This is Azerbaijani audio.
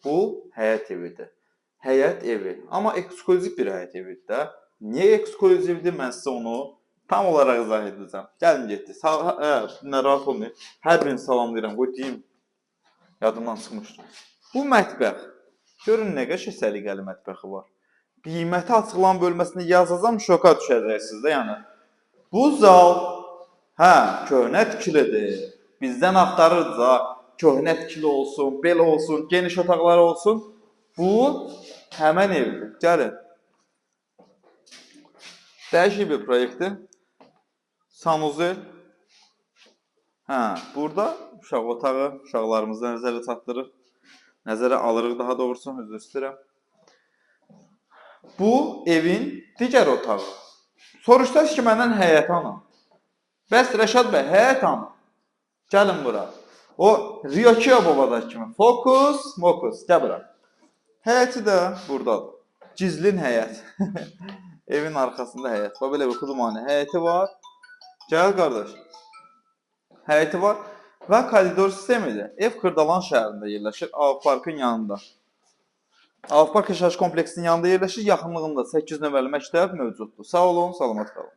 Bu həyət evidir. Həyət evi. Amma eksklüziv bir həyət evidir də. Niyə eksklüzivdir? Mən sizə onu tam olaraq izah edəcəm. Gəlin getdik. Narahat olmayın. Hər birini salamlayıram. Qoy deyim. Yadımdan çıxmışdı. Bu mətbəx. Görün nə qəşəng səliqəli mətbəxi var. Qiyməti açıqlama bölməsində yazacağam, şoka düşəcəksiniz də, yəni. Bu zal, köhnə tikilidir. Bizdən axtarırız da, köhnə tikili olsun, belə olsun, geniş otaqları olsun. Bu həmən evdir. Gəlin. Dəyişik bir proyektdir. Sanuzel. Burada uşaq otağı, uşaqlarımızı nəzərə çatdırır. Nəzərə alırıq daha doğrusu, üzr istəyirəm. Bu evin digər otağı. Soruşdunuz ki, məndən həyət hanı? Bəs Rəşad bəy, həyət hanı? Gəlin bura. O Rio Babada kimi. Fokus, mokus. Gəl bura. Həyəti də buradadır. Gizlin həyət. Evin arxasında həyət var. Belə bir xudumani həyəti var. Gəl qardaş. Həyəti var və koridor sistemidir. Ev Xırdalan şəhərində yerləşir. Avparkın yanında. Avpark yaşayış kompleksinin yanında yerləşir. Yaxınlığında 8 nömrəli məktəb mövcuddur. Sağ olun, salamat qalın.